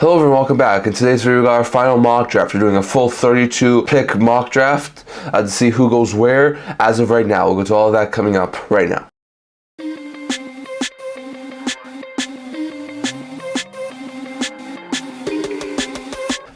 Hello everyone, welcome back. In today's video, we got our final mock draft. We're doing a full 32 pick mock draft to see who goes where as of right now. We'll go to all of that coming up right now.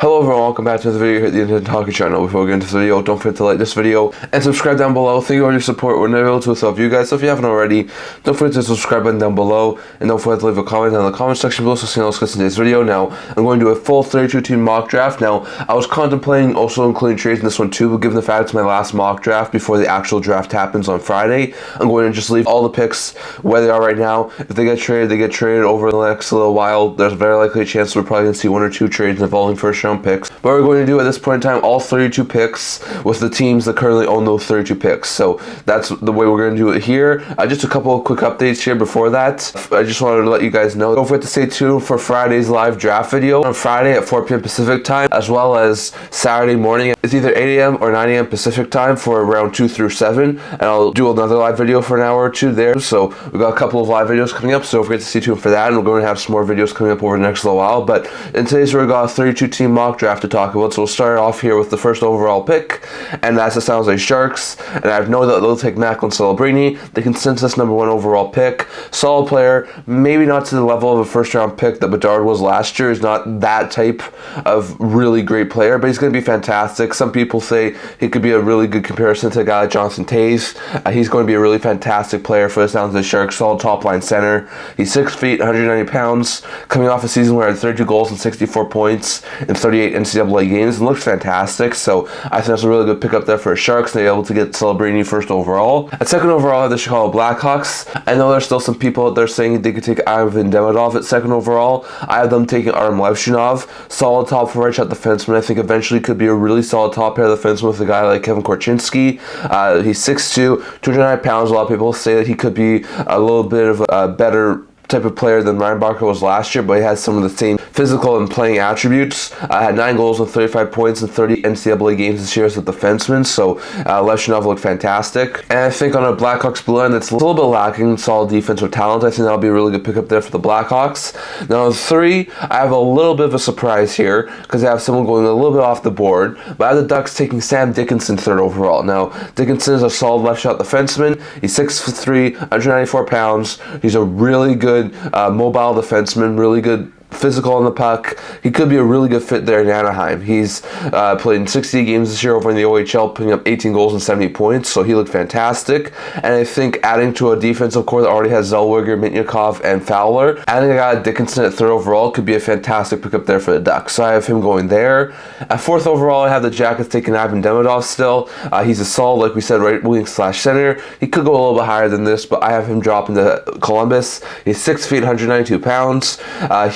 Hello everyone, welcome back to the video here at the Internet Talking Channel. Before we get into the video, don't forget to like this video and subscribe down below. Thank you for your support. We're never able to help you guys, so if you haven't already, don't forget to subscribe button down below and don't forget to leave a comment down in the comment section below so you know what's in today's video. Now, I'm going to do a full 32 team mock draft. Now, I was contemplating also including trades in this one too, but given the fact it's my last mock draft before the actual draft happens on Friday, I'm going to just leave all the picks where they are right now. If they get traded, they get traded over the next little while. There's a very likely chance we're probably going to see one or two trades involving first round picks. But we're going to do at this point in time all 32 picks with the teams that currently own those 32 picks. So that's the way we're going to do it here. Just a couple of quick updates here before that. I just wanted to let you guys know. Don't forget to stay tuned for Friday's live draft video on Friday at 4 p.m. Pacific time, as well as Saturday morning. It's either 8 a.m. or 9 a.m. Pacific time for round 2 through 7. And I'll do another live video for an hour or two there. So we've got a couple of live videos coming up. So don't forget to stay tuned for that. And we're going to have some more videos coming up over the next little while. But in today's video, we've got a 32 team mock draft to talk about. So we'll start off here with the first overall pick, and that's the San Jose Sharks. And I know that they'll take Macklin Celebrini, the consensus #1 overall pick. Solid player, maybe not to the level of a first round pick that Bedard was last year. He's not that type of really great player, but he's going to be fantastic. Some people say he could be a really good comparison to a guy like Jonathan Toews. He's going to be a really fantastic player for the San Jose Sharks. Solid top line center. He's 6 feet, 190 pounds, coming off a season where he had 32 goals and 64 points in 38 NCAA games, and looks fantastic. So I think that's a really good pickup there for the Sharks. They're able to get Celebrini first overall. At second overall, I have the Chicago Blackhawks. I know there's still some people out there saying they could take Ivan Demidov at second overall. I have them taking Artem Levshunov. Solid top four right shot defenseman. I think eventually could be a really solid top pair defenseman with a guy like Kevin Korchinski. He's 6'2", 209 pounds. A lot of people say that he could be a little bit of a better type of player than Ryan Barker was last year, but he has some of the same physical and playing attributes. Had 9 goals and 35 points in 30 NCAA games this year as a defenseman, so Levshunov looked fantastic. And I think on a Blackhawks blue line that's a little bit lacking solid defensive talent, I think that'll be a really good pickup there for the Blackhawks. Now, 3, I have a little bit of a surprise here because I have someone going a little bit off the board, but I have the Ducks taking Sam Dickinson third overall. Now, Dickinson is a solid left shot defenseman. He's 6'3", 194 pounds. He's a really good mobile defenseman, really good physical on the puck. He could be a really good fit there in Anaheim. He's played in 60 games this year over in the OHL, putting up 18 goals and 70 points, so he looked fantastic. And I think adding to a defensive core that already has Zellweger, Mitnyakov, and Fowler, adding a guy like Dickinson at third overall could be a fantastic pickup there for the Ducks. So I have him going there. At fourth overall, I have the Jackets taking Ivan Demidov still. He's a solid, like we said, right wing / center. He could go a little bit higher than this, but I have him dropping to Columbus. He's 6 feet, 192 pounds.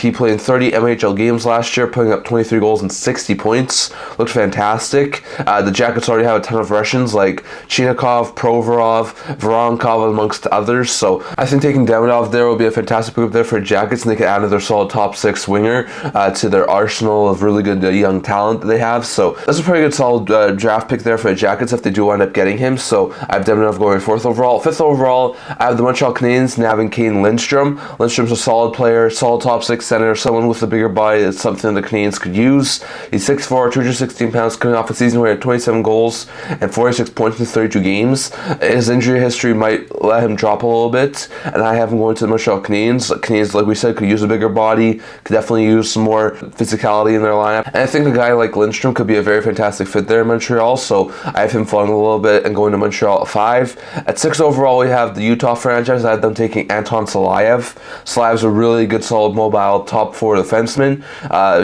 He played in 30 MHL games last year, putting up 23 goals and 60 points. Looked fantastic. The Jackets already have a ton of Russians like Chinakov, Provorov, Voronkov, amongst others. So I think taking Demidov there will be a fantastic pickup there for the Jackets, and they can add another solid top 6 winger to their arsenal of really good young talent that they have. So that's a pretty good solid draft pick there for the Jackets if they do wind up getting him. So I have Demidov going 4th overall. 5th overall, I have the Montreal Canadiens nabbing Kane Lindstrom. Lindstrom's a solid player, solid top 6 center, someone with a bigger body. It's something the Canadiens could use. He's 6'4", 216 pounds, coming off a season where he had 27 goals and 46 points in 32 games. His injury history might let him drop a little bit, and I have him going to the Montreal Canadiens. Canadiens, like we said, could use a bigger body, could definitely use some more physicality in their lineup. And I think a guy like Lindstrom could be a very fantastic fit there in Montreal, so I have him falling a little bit and going to Montreal at 5. At 6 overall, we have the Utah franchise. I have them taking Anton Salayev. Salayev's a really good, solid, mobile, top 4 defenseman.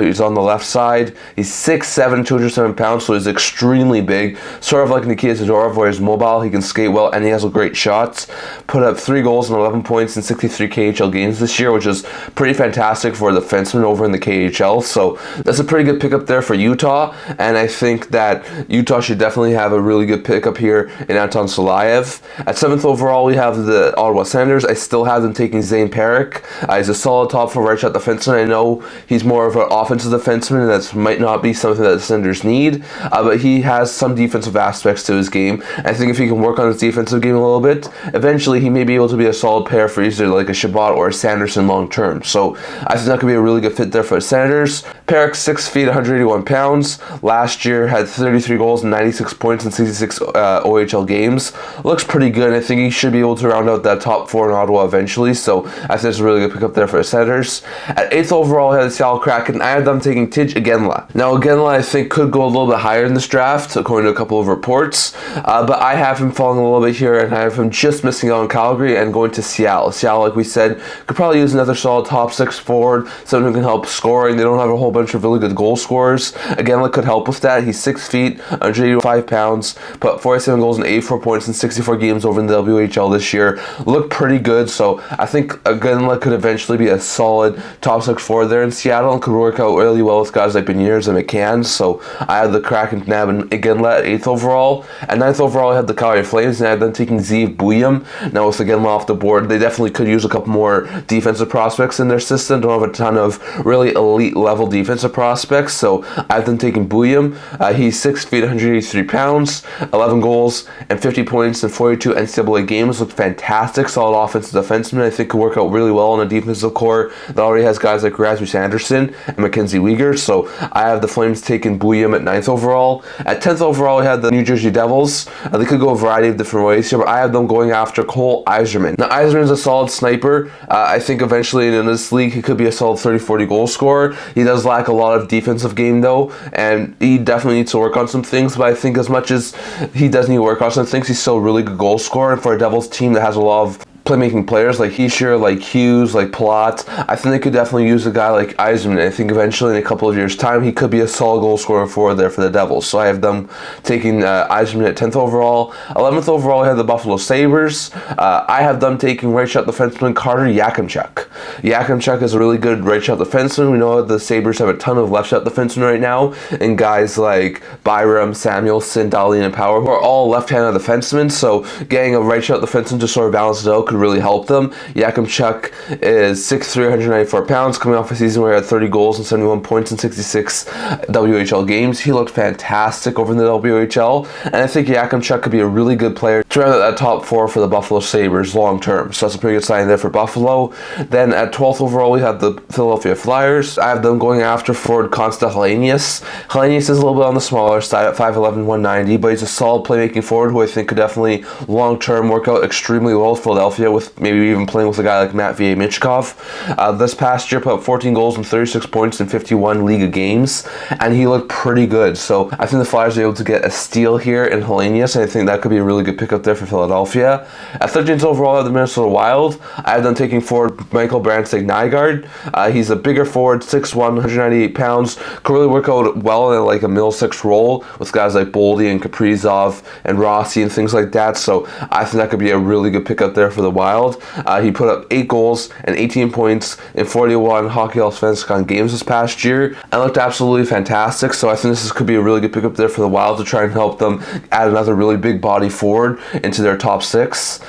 He's on the left side. He's 6'7", 207 pounds, so he's extremely big. Sort of like Nikita Zadorov, where he's mobile, he can skate well, and he has great shots. Put up 3 goals and 11 points in 63 KHL games this year, which is pretty fantastic for a defenseman over in the KHL. So that's a pretty good pickup there for Utah, and I think that Utah should definitely have a really good pickup here in Anton Salayev. At 7th overall, we have the Ottawa Senators. I still have them taking Zane Parik. He's a solid top 4 right shot defenseman Anderson, I know he's more of an offensive defenseman, and that might not be something that the Senators need, but he has some defensive aspects to his game. I think if he can work on his defensive game a little bit, eventually he may be able to be a solid pair for either like a Chabot or a Sanderson long term. So I think that could be a really good fit there for the Senators. Perek, 6 feet, 181 pounds. Last year had 33 goals and 96 points in 66 OHL games. Looks pretty good. I think he should be able to round out that top 4 in Ottawa eventually. So I think it's a really good pickup there for the Senators. At 8th overall, I had the Seattle Kraken. I had them taking Tij Iginla. Now Iginla, I think, could go a little bit higher in this draft, according to a couple of reports. But I have him falling a little bit here, and I have him just missing out on Calgary and going to Seattle. Seattle, like we said, could probably use another solid top 6 forward, someone who can help scoring. They don't have a whole bunch of really good goal scorers. Iginla could help with that. He's 6 feet, 185 pounds, put 47 goals and 84 points in 64 games over in the WHL this year. Looked pretty good, so I think Iginla could eventually be a solid top 6 forward there in Seattle and could work out really well with guys like Beniers and McCann. So I had the Kraken nabbing Iginla at 8th overall. At 9th overall, I had the Calgary Flames, and I had them taking Zeev Buyam. Now with Iginla off the board, they definitely could use a couple more defensive prospects in their system. Don't have a ton of really elite level defensive prospects, so I have them taking Buyam. He's 6 feet, 183 pounds, 11 goals and 50 points in 42 NCAA games. Looked fantastic, solid offensive defenseman. I think could work out really well on a defensive core that already has guys like Rasmus Anderson and Mackenzie Weegar. So I have the Flames taking Buyam at 9th overall. At 10th overall, I had the New Jersey Devils. They could go a variety of different ways here, but I have them going after Cole Yzerman. Now Yzerman's a solid sniper. I think eventually in this league he could be a solid 30-40 goal scorer. He does lack a lot of defensive game though, and he definitely needs to work on some things, but I think as much as he does need to work on some things, he's still a really good goal scorer, and for a Devils team that has a lot of playmaking players like Hischier, like Hughes, like Palat, I think they could definitely use a guy like Yzerman. I think eventually in a couple of years' time, he could be a solid goal scorer forward there for the Devils. So I have them taking Yzerman at 10th overall. 11th overall, I have the Buffalo Sabres. I have them taking right shot defenseman Carter Yakimchuk. Yakimchuk is a really good right shot defenseman. We know the Sabres have a ton of left shot defensemen right now, and guys like Byram, Samuelson, Dahlin, and Power, who are all left-handed defensemen. So getting a right shot defenseman to sort of balance it out could really help them. Yakimchuk is 6'3", 194 pounds, coming off a season where he had 30 goals and 71 points in 66 WHL games. He looked fantastic over in the WHL, and I think Yakimchuk could be a really good player to round out that top 4 for the Buffalo Sabres long term. So that's a pretty good sign there for Buffalo. Then at 12th overall, we have the Philadelphia Flyers. I have them going after forward Konsta Helenius. Helenius is a little bit on the smaller side at 5'11", 190, but he's a solid playmaking forward who I think could definitely long term work out extremely well with Philadelphia, with maybe even playing with a guy like Matvei Michkov. This past year, put up 14 goals and 36 points in 51 Liga games, and he looked pretty good. So I think the Flyers are able to get a steal here in Helenius, and I think that could be a really good pickup there for Philadelphia. At 13th overall, at the Minnesota Wild, I have them taking forward Michael Bransteg-Nygaard. He's a bigger forward, 6'1", 198 pounds. Could really work out well in like a middle 6 role with guys like Boldy and Kaprizov and Rossi and things like that. So I think that could be a really good pickup there for the Wild. He put up 8 goals and 18 points in 41 Hockey Allsvenskan games this past year and looked absolutely fantastic. So I think this could be a really good pickup there for the Wild to try and help them add another really big body forward into their top 6.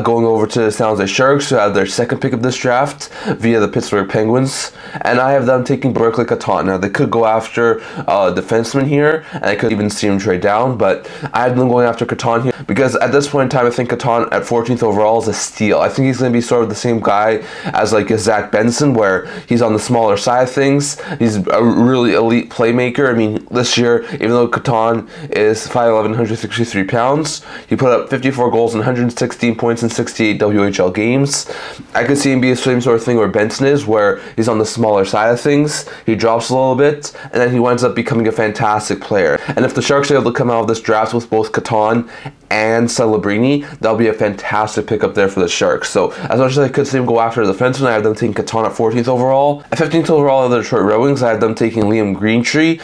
Going over to the San Jose Sharks, who had their second pick of this draft via the Pittsburgh Penguins, and I have them taking Berkeley Catton. Now they could go after a defenseman here, and I could even see him trade down, but I have them going after Catton here because at this point in time, I think Catton at 14th overall is a steal. I think he's going to be sort of the same guy as like a Zach Benson, where he's on the smaller side of things. He's a really elite playmaker. I mean, this year, even though Catton is 5'11", 163 pounds, he put up 54 goals and 116 points in 68 WHL games. I could see him be the same sort of thing where Benson is, where he's on the smaller side of things. He drops a little bit, and then he winds up becoming a fantastic player. And if the Sharks are able to come out of this draft with both Catton and Celebrini, that'll be a fantastic pickup there for the Sharks. So as much as I could see him go after the defenseman, I have them taking Catton at 14th overall. At 15th overall, the Detroit Red Wings, I have them taking Liam Greentree,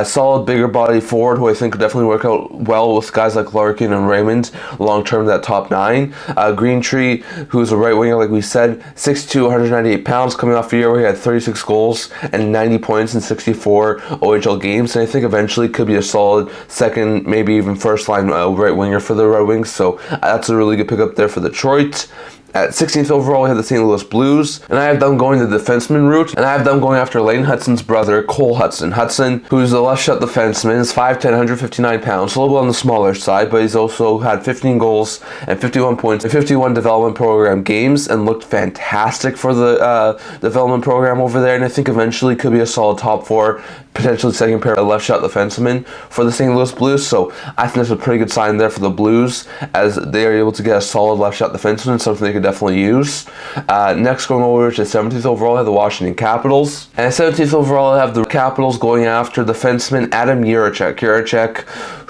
solid bigger body forward who I think could definitely work out well with guys like Larkin and Raymond long term, that top 9. Greentree, who's a right winger, like we said, 6'2", 198 pounds, coming off a year where he had 36 goals and 90 points in 64 OHL games, and I think eventually could be a solid second, maybe even first line right winger for the Red Wings. So that's a really good pickup there for Detroit. At 16th overall, we have the St. Louis Blues, and I have them going the defenseman route, and I have them going after Lane Hutson's brother, Cole Hudson. Hudson, who's a left shot defenseman, is 5'10", 159 pounds, a little bit on the smaller side, but he's also had 15 goals and 51 points in 51 development program games, and looked fantastic for the development program over there, and I think eventually could be a solid top 4, potentially second pair of left shot defensemen for the St. Louis Blues. So I think that's a pretty good sign there for the Blues, as they are able to get a solid left shot defenseman, something they could definitely use. Next, going over to 17th overall, I have the Washington Capitals, and at 17th overall, I have the Capitals going after defenseman Adam Jiricek. Jiricek,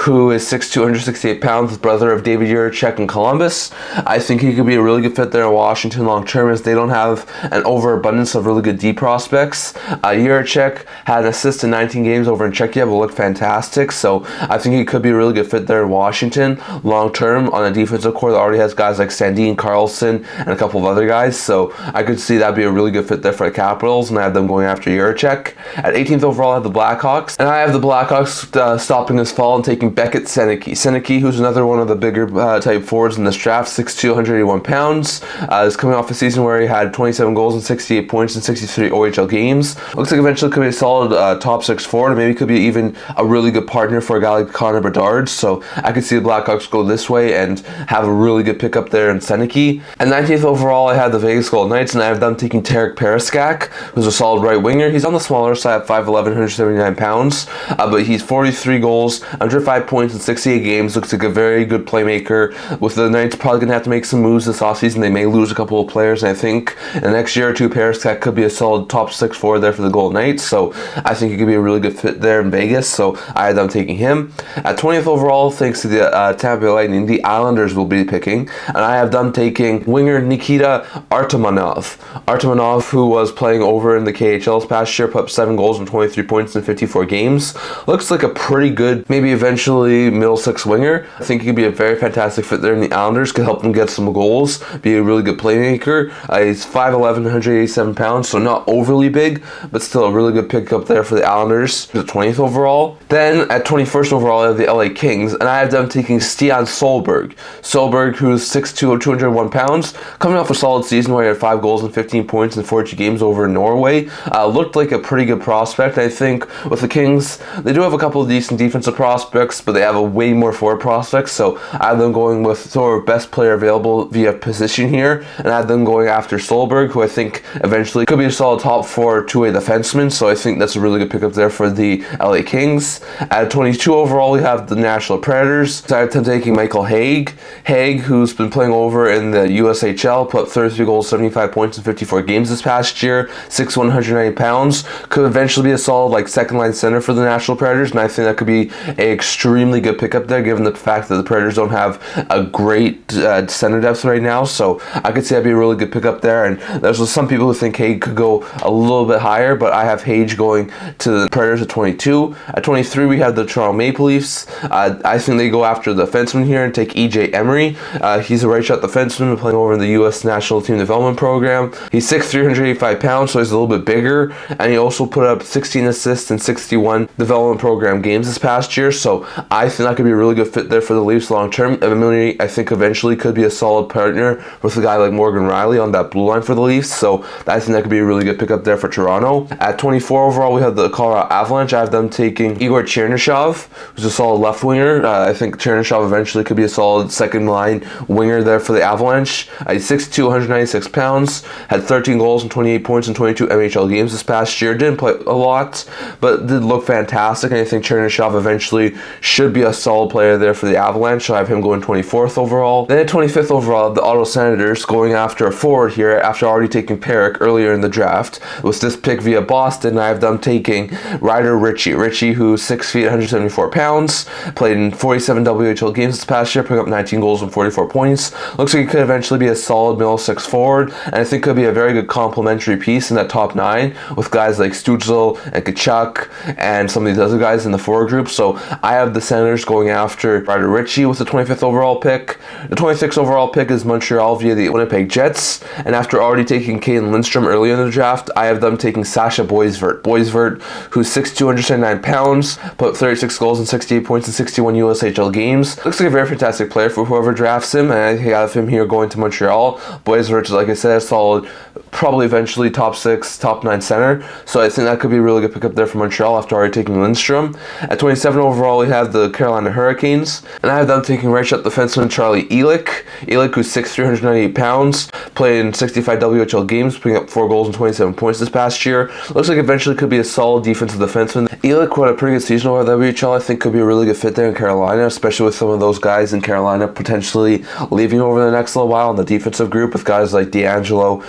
who is 6'2", 268 pounds, brother of David Jiricek in Columbus. I think he could be a really good fit there in Washington long term, as they don't have an overabundance of really good D prospects. Jiricek had an assist in 19 games over in Czechia, but looked fantastic, so I think he could be a really good fit there in Washington long term on a defensive core that already has guys like Sandin, Carlson, and a couple of other guys, so I could see that be a really good fit there for the Capitals, and I have them going after Jiricek. At 18th overall, I have the Blackhawks, and I have the Blackhawks stopping his fall and taking Beckett Seneke. Seneke, who's another one of the bigger type forwards in this draft, 6'2", 181 pounds, is coming off a season where he had 27 goals and 68 points in 63 OHL games. Looks like eventually could be a solid top 6 forward, and maybe could be even a really good partner for a guy like Connor Bedard, so I could see the Blackhawks go this way and have a really good pickup there in Seneke. At 19th overall, I had the Vegas Golden Knights, and I have them taking Tarek Paraskak, who's a solid right winger. He's on the smaller side at 5'11", 179 pounds, but he's 43 goals, 105 points in 68 games. Looks like a very good playmaker. With the Knights probably going to have to make some moves this offseason, they may lose a couple of players, and I think in the next year or two, Paraskak could be a solid top 6 forward there for the Golden Knights, so I think he could be a really good fit there in Vegas, so I had them taking him. At 20th overall, thanks to the Tampa Bay Lightning, the Islanders will be picking, and I have them taking winger Nikita Artemanov. Artemanov, who was playing over in the KHL this past year, put up 7 goals and 23 points in 54 games. Looks like a pretty good, maybe eventually middle 6 winger. I think he could be a very fantastic fit there in the Islanders, could help them get some goals, be a really good playmaker. He's 5'11", 187 pounds, so not overly big, but still a really good pickup there for the Islanders. The 20th overall. Then at 21st overall, I have the LA Kings, and I have them taking Stian Solberg. Solberg, who's 6'2", 201 pounds, coming off a solid season where he had 5 goals and 15 points in 42 games over in Norway. Looked like a pretty good prospect. I think with the Kings, they do have a couple of decent defensive prospects, but they have a way more forward prospects, so I have them going with sort of best player available via position here, and I have them going after Solberg, who I think eventually could be a solid top 4 two-way defenseman, so I think that's a really good pickup there for the LA Kings. At 22 overall, we have the Nashville Predators. So I have them taking Michael Hague. Hague, who's been playing over in the USHL, put up 33 goals, 75 points in 54 games this past year, 6'1", 190 pounds, could eventually be a solid second line center for the Nashville Predators, and I think that could be an extremely good pickup there, given the fact that the Predators don't have a great center depth right now, so I could see that'd be a really good pickup there, and there's some people who think Hague could go a little bit higher, but I have Hague going to the Predators at 22. At 23, we have the Toronto Maple Leafs. I think they go after the defenseman here and take EJ Emery. He's a right shot defenseman playing over in the U.S. National Team Development Program. He's 6'3", 385 pounds, so he's a little bit bigger, and he also put up 16 assists in 61 development program games this past year, so I think that could be a really good fit there for the Leafs long term. Emery, I think eventually could be a solid partner with a guy like Morgan Riley on that blue line for the Leafs, so I think that could be a really good pickup there for Toronto. At 24 overall, we have the Colorado Avalanche. I have them taking Igor Chernyshov, who's a solid left winger. I think Chernyshov eventually could be a solid second line winger there for the Avalanche. He's 6'2", 196 pounds, had 13 goals and 28 points in 22 NHL games this past year. Didn't play a lot, but did look fantastic, and I think Chernyshov eventually should be a solid player there for the Avalanche, so I have him going 24th overall. Then at 25th overall, the Ottawa Senators going after a forward here after already taking Perrick earlier in the draft. With this pick via Boston, I have them taking Ryder Ritchie. Ritchie, who's 6 feet, 174 pounds, played in 47 WHL games this past year, picking up 19 goals and 44 points. Looks like he could eventually be a solid middle 6 forward, and I think could be a very good complementary piece in that top 9 with guys like Stützle and Kachuk and some of these other guys in the forward group. So I have the Senators going after Ryder Ritchie with the 25th overall pick. The 26th overall pick is Montreal via the Winnipeg Jets, and after already taking Caden Lindstrom earlier in the draft, I have them taking Sasha Boisvert. Boisvert, who's 6'2", 279 pounds, put up 36 goals and 68 points in 61 USHL games. Looks like a very fantastic player for whoever drafts him, and I have him here going to Montreal Montreal. Blazer, like I said, solid, probably eventually top 6, top 9 center. So I think that could be a really good pickup there for Montreal after already taking Lindstrom. At 27 overall, we have the Carolina Hurricanes, and I have them taking right shot defenseman Charlie Elik. Elik, who's 6'3", 398 pounds, played in 65 WHL games, putting up 4 goals and 27 points this past year. Looks like eventually could be a solid defensive defenseman. Elik had a pretty good season over WHL. I think could be a really good fit there in Carolina, especially with some of those guys in Carolina potentially leaving over the next little while in the defensive group with guys like D'Angelo,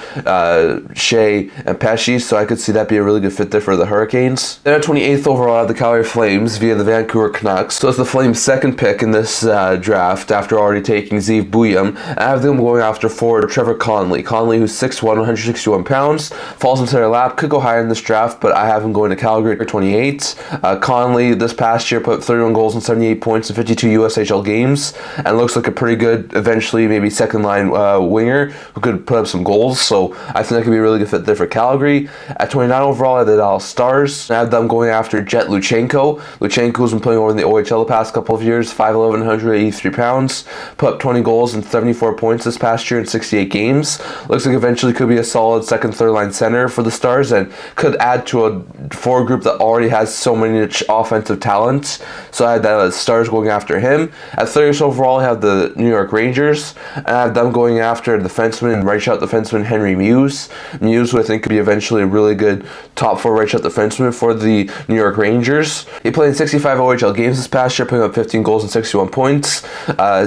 Shea, and Pesci. So I could see that be a really good fit there for the Hurricanes. Then at 28th overall, I have the Calgary Flames via the Vancouver Canucks. So it's the Flames' second pick in this draft after already taking Zeev Buyam. I have them going after forward Trevor Conley. Conley, who's 6'1", 161 pounds, falls into their lap, could go higher in this draft, but I have him going to Calgary at 28. Conley this past year put up 31 goals and 78 points in 52 USHL games, and looks like a pretty good, eventually maybe second line winger who could put up some goals. So I think that could be a really good fit there for Calgary. At 29 overall, I have the Dallas Stars. I have them going after Jet Luchenko. Luchenko's been playing over in the OHL the past couple of years, 5'11", 183 pounds, put up 20 goals and 74 points this past year in 68 games. Looks like eventually could be a solid second, third line center for the Stars and could add to a forward group that already has so many offensive talents. So I had the Stars going after him. At 30th overall, I have the New York Rangers. I have them going after defenseman and right shot defenseman Henry Muse. Muse, who I think could be eventually a really good top 4 right shot defenseman for the New York Rangers. He played in 65 OHL games this past year, putting up 15 goals and 61 points.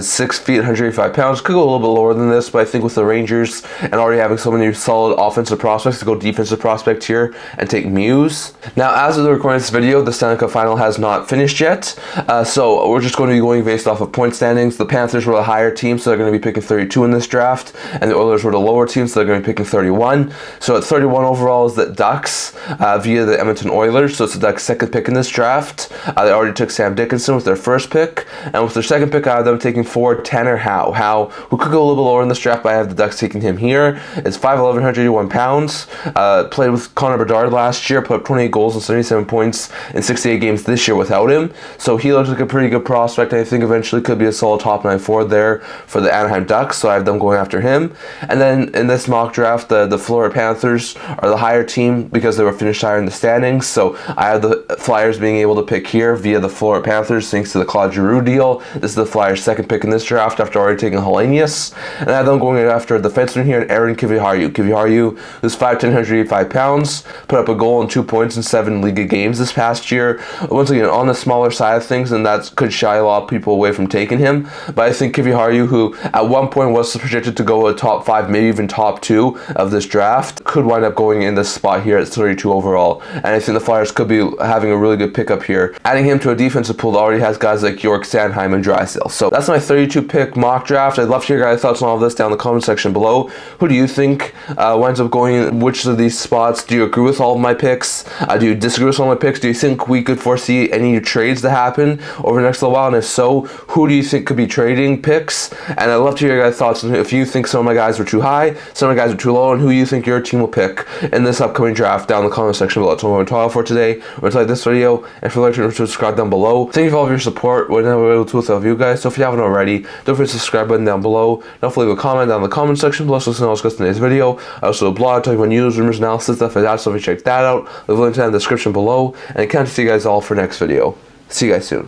6 feet, 185 pounds. Could go a little bit lower than this, but I think with the Rangers and already having so many solid offensive prospects, to go defensive prospect here and take Muse. Now, as of the recording of this video, the Stanley Cup Final has not finished yet, so we're just going to be going based off of point standings. The Panthers were the higher team, so they're going to be picking 32 in this draft, and the Oilers were the lower team, so they're going to be picking 31. So at 31 overall is the Ducks via the Edmonton Oilers, so it's the Ducks' second pick in this draft. They already took Sam Dickinson with their first pick, and with their second pick, I have them taking forward Tanner Howe. Howe, who could go a little bit lower in this draft, but I have the Ducks taking him here. It's 5'11", 181 pounds, played with Connor Bedard last year, put up 28 goals and 77 points in 68 games this year without him. So he looks like a pretty good prospect, and I think eventually could be a solid top 9 forward there for the Anaheim Ducks, so I have them going after him. And then in this mock draft, the Florida Panthers are the higher team because they were finished higher in the standings, so I have the Flyers being able to pick here via the Florida Panthers thanks to the Claude Giroux deal. This is the Flyers' second pick in this draft after already taking Hellenius. And I have them going after a defenseman here, Aaron Kiviharju. Kiviharju, who's 5'10", 185 pounds, put up a goal and 2 points in 7 league games this past year. Once again, on the smaller side of things, and that could shy a lot of people away from taking him. But I think Kiviharju, who at one point was projected to go a top 5, maybe even top 2 of this draft, could wind up going in this spot here at 32 overall. And I think the Flyers could be having a really good pickup here, adding him to a defensive pool that already has guys like York, Sanheim, and Drysdale. So that's my 32 pick mock draft. I'd love to hear your guys' thoughts on all of this down in the comment section below. Who do you think winds up going in which of these spots? Do you agree with all of my picks? Do you disagree with all of my picks? Do you think we could foresee any trades to happen over the next little while? And if so, who do you think could be trading picks? And I'd love to hear your guys' thoughts on if you think some of my guys were too high, some of my guys were too low, and who you think your team will pick in this upcoming draft down in the comment section below. That's what I'm going to talk for today. We're going to like this video, and if you'd like to subscribe down below. Thank you for all of your support. We're never able to with you guys. So if you haven't already, don't forget to subscribe button down below. Don't forget to leave a comment down in the comment section below so you discuss today's video. I also have a blog talking about news, rumors, analysis, stuff like that. So if you check that out, leave a link to that in the description below. And I can't see you guys all for next video. See you guys soon.